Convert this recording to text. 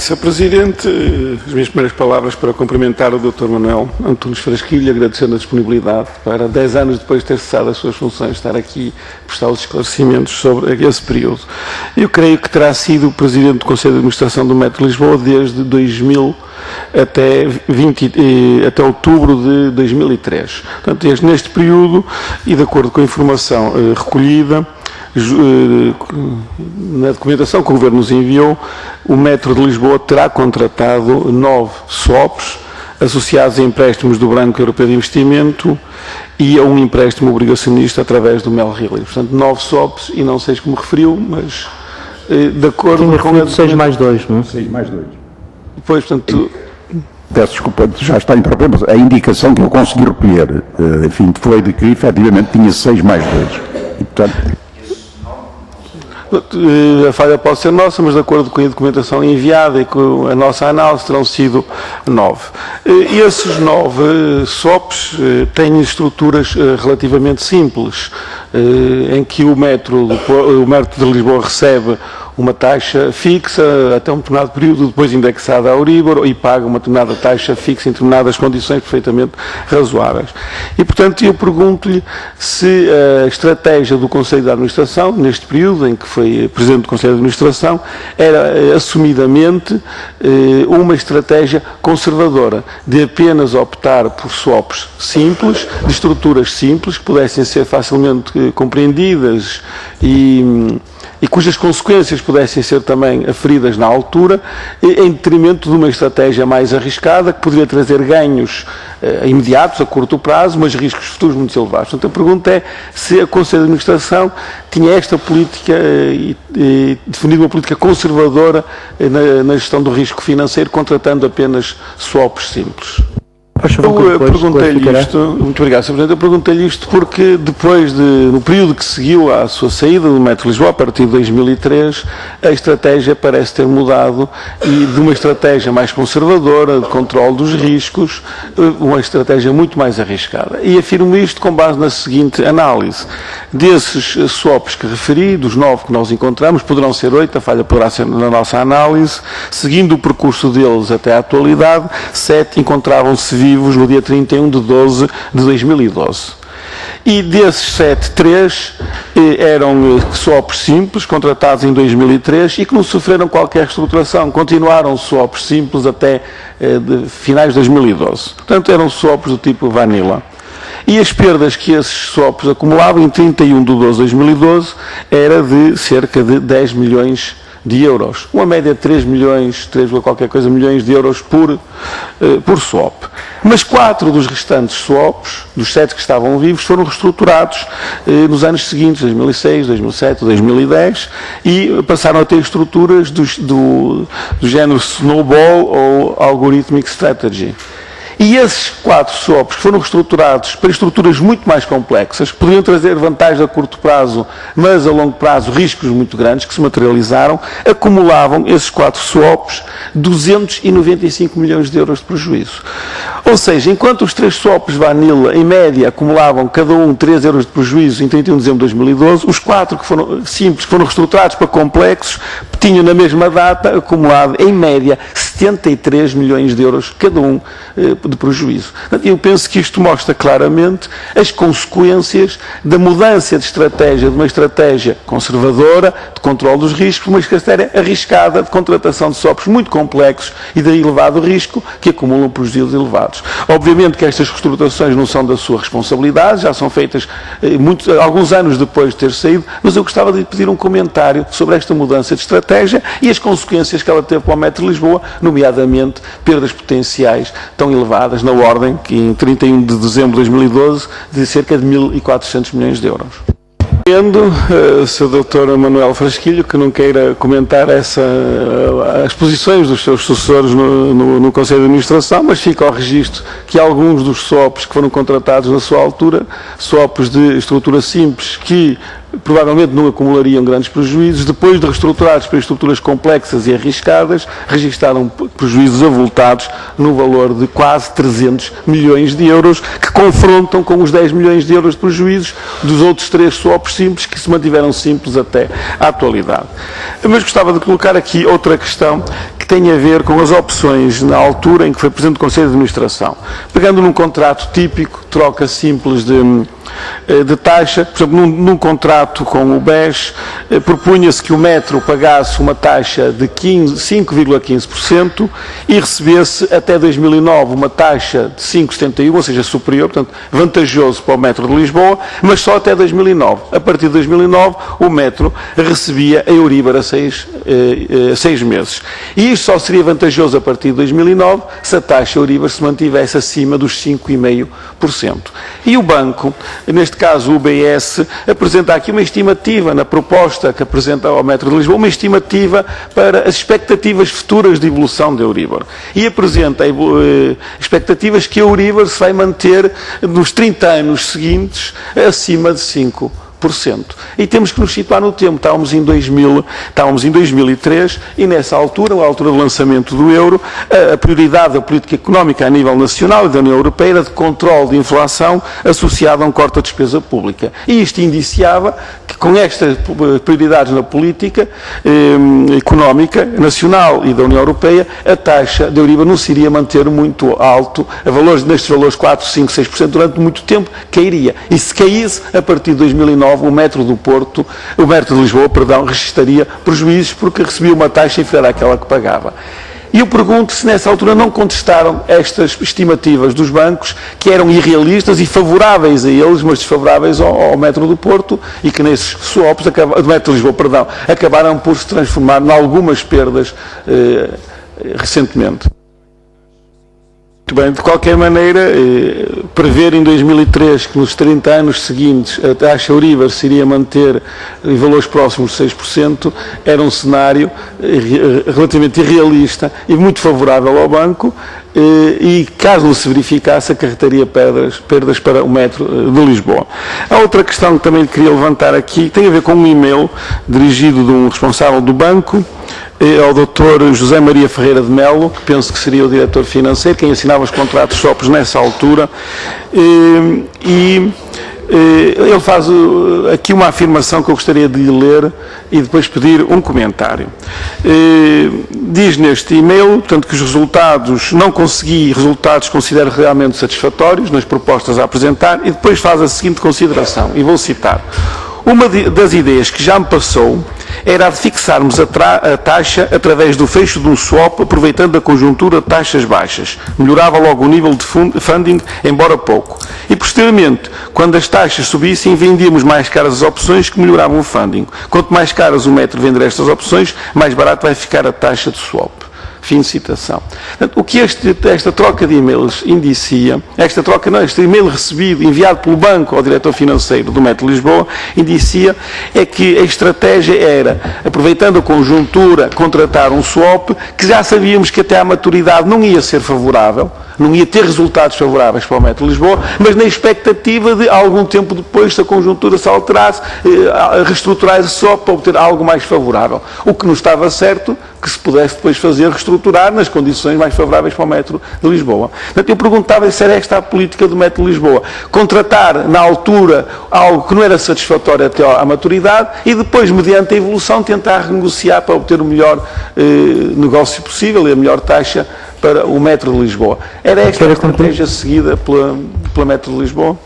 Sr. Presidente, as minhas primeiras palavras para cumprimentar o Dr. Manuel Antunes Frasquilho, agradecendo a disponibilidade para 10 anos depois de ter cessado as suas funções, estar aqui a prestar os esclarecimentos sobre esse período. Eu creio que terá sido o Presidente do Conselho de Administração do Metro de Lisboa desde 2000 até outubro de 2003. Portanto, neste período, e de acordo com a informação recolhida, na documentação que o Governo nos enviou, o Metro de Lisboa terá contratado 9 SWAPs associados a empréstimos do Banco Europeu de Investimento e a um empréstimo obrigacionista através do Mel Healy. Portanto, 9 SWAPs e não sei como referiu, mas de acordo com a... 6 mais 2, não é? 6 mais 2. Depois, portanto... Peço desculpa, já está a interromper, mas a indicação que eu consegui recolher, enfim, foi de que efetivamente tinha 6 mais 2. E, portanto... A falha pode ser nossa, mas de acordo com a documentação enviada e com a nossa análise terão sido 9. E esses 9 SWAPs têm estruturas relativamente simples, em que o Metro de Lisboa recebe uma taxa fixa até um determinado período, depois indexada à Euribor, e paga uma determinada taxa fixa em determinadas condições perfeitamente razoáveis. E, portanto, eu pergunto-lhe se a estratégia do Conselho de Administração, neste período em que foi Presidente do Conselho de Administração, era assumidamente uma estratégia conservadora, de apenas optar por swaps simples, de estruturas simples, que pudessem ser facilmente compreendidas e cujas consequências pudessem ser também aferidas na altura, em detrimento de uma estratégia mais arriscada, que poderia trazer ganhos imediatos, a curto prazo, mas riscos futuros muito elevados. Portanto, a pergunta é se a Conselho de Administração tinha esta política e definido uma política conservadora na gestão do risco financeiro, contratando apenas swaps simples. Eu perguntei-lhe isto, muito obrigado, Sr. Presidente, eu perguntei-lhe isto porque depois no período que seguiu à sua saída do Metro de Lisboa, a partir de 2003, a estratégia parece ter mudado e de uma estratégia mais conservadora, de controle dos riscos, uma estratégia muito mais arriscada. E afirmo isto com base na seguinte análise. Desses swaps que referi, dos 9 que nós encontramos, poderão ser 8, a falha poderá ser na nossa análise, seguindo o percurso deles até à atualidade, 7 encontravam-se vivos no dia 31 de 12 de 2012. E desses 7, 3 eram swaps simples, contratados em 2003 e que não sofreram qualquer reestruturação, continuaram swaps simples até finais de 2012. Portanto, eram swaps do tipo vanilla. E as perdas que esses swaps acumulavam em 31 de 12 de 2012 era de cerca de 10 milhões de euros. Uma média de 3 milhões, 3, qualquer coisa, milhões de euros por swap. Mas 4 dos restantes swaps, dos 7 que estavam vivos, foram reestruturados nos anos seguintes, 2006, 2007, 2010, e passaram a ter estruturas do género Snowball ou Algorithmic Strategy. E esses 4 swaps foram reestruturados para estruturas muito mais complexas, que poderiam trazer vantagens a curto prazo, mas a longo prazo riscos muito grandes que se materializaram, acumulavam esses 4 swaps 295 milhões de euros de prejuízo. Ou seja, enquanto os 3 swaps vanilla, em média, acumulavam cada um 3 euros de prejuízo em 31 de dezembro de 2012, os 4 que foram simples, que foram reestruturados para complexos, tinham na mesma data acumulado, em média, 73 milhões de euros cada um de prejuízo. Eu penso que isto mostra claramente as consequências da mudança de estratégia, de uma estratégia conservadora, de controle dos riscos, uma estratégia arriscada de contratação de swaps muito complexos e de elevado risco, que acumulam prejuízos elevados. Obviamente que estas reestruturações não são da sua responsabilidade, já são feitas alguns anos depois de ter saído, mas eu gostava de pedir um comentário sobre esta mudança de estratégia e as consequências que ela teve para o Metro de Lisboa, nomeadamente perdas potenciais tão elevadas na ordem que em 31 de dezembro de 2012 de cerca de 1.400 milhões de euros. Entendo, Sr. Dr. Manuel Frasquilho, que não queira comentar as posições dos seus sucessores no Conselho de Administração, mas fica ao registro que alguns dos swaps que foram contratados na sua altura, swaps de estrutura simples, que provavelmente não acumulariam grandes prejuízos, depois de reestruturados para estruturas complexas e arriscadas, registaram prejuízos avultados no valor de quase 300 milhões de euros, que confrontam com os 10 milhões de euros de prejuízos dos outros 3 swaps simples, que se mantiveram simples até à atualidade. Mas gostava de colocar aqui outra questão, que tem a ver com as opções na altura em que foi Presidente do Conselho de Administração. Pegando num contrato típico, troca simples de taxa, por exemplo, num contrato com o BES, propunha-se que o metro pagasse uma taxa de 5,15% e recebesse até 2009 uma taxa de 5,71%, ou seja, superior, portanto, vantajoso para o metro de Lisboa, mas só até 2009. A partir de 2009, o metro recebia a Euribor a 6 meses. E isto só seria vantajoso a partir de 2009 se a taxa Euribor se mantivesse acima dos 5,5%. E o banco, neste caso o UBS, apresenta aqui uma estimativa na proposta que apresenta ao metro de Lisboa, uma estimativa para as expectativas futuras de evolução da Euribor. E apresenta expectativas que a Euribor se vai manter nos 30 anos seguintes acima de 5%. E temos que nos situar no tempo. Estávamos em 2003 e nessa altura, a altura do lançamento do euro, a prioridade da política económica a nível nacional e da União Europeia era de controle de inflação associado a um corte da despesa pública. E isto indiciava que com estas prioridades na política económica nacional e da União Europeia, a taxa de Euribor não se iria manter muito alto, nestes valores 4, 5, 6% durante muito tempo, cairia. E se caísse, a partir de 2009, o metro de Lisboa, registraria prejuízos porque recebia uma taxa inferior àquela que pagava. E eu pergunto se nessa altura não contestaram estas estimativas dos bancos que eram irrealistas e favoráveis a eles, mas desfavoráveis ao metro do Porto e que nesses swaps, do metro de Lisboa, acabaram por se transformar em algumas perdas recentemente. Muito bem, de qualquer maneira, prever em 2003 que nos 30 anos seguintes a taxa Euribor se iria manter em valores próximos de 6% era um cenário relativamente irrealista e muito favorável ao banco e, caso não se verificasse, acarretaria perdas para o metro de Lisboa. A outra questão que também queria levantar aqui tem a ver com um e-mail dirigido de um responsável do banco ao Dr. José Maria Ferreira de Melo, que penso que seria o diretor financeiro, quem assinava os contratos SOPs nessa altura, e ele faz aqui uma afirmação que eu gostaria de lhe ler e depois pedir um comentário. Diz neste e-mail, portanto, que os resultados, não consegui resultados que considero realmente satisfatórios nas propostas a apresentar, e depois faz a seguinte consideração, e vou citar: uma das ideias que já me passou era a de fixarmos a taxa através do fecho de um swap, aproveitando a conjuntura de taxas baixas. Melhorava logo o nível de funding, embora pouco. E, posteriormente, quando as taxas subissem, vendíamos mais caras as opções que melhoravam o funding. Quanto mais caras o metro vender estas opções, mais barato vai ficar a taxa de swap. Fim de citação. Portanto, o que esta troca de e-mails indicia, este e-mail recebido, enviado pelo banco ao diretor financeiro do Metro Lisboa, indicia é que a estratégia era, aproveitando a conjuntura, contratar um swap, que já sabíamos que até à maturidade não ia ser favorável, não ia ter resultados favoráveis para o Metro Lisboa, mas na expectativa de, algum tempo depois, se a conjuntura se alterasse, reestruturar esse swap para obter algo mais favorável. O que não estava certo, que se pudesse depois reestruturar nas condições mais favoráveis para o Metro de Lisboa. Portanto, eu perguntava se era esta a política do Metro de Lisboa. Contratar, na altura, algo que não era satisfatório até à maturidade e depois, mediante a evolução, tentar renegociar para obter o melhor negócio possível e a melhor taxa para o Metro de Lisboa. Era esta a estratégia seguida pela Metro de Lisboa?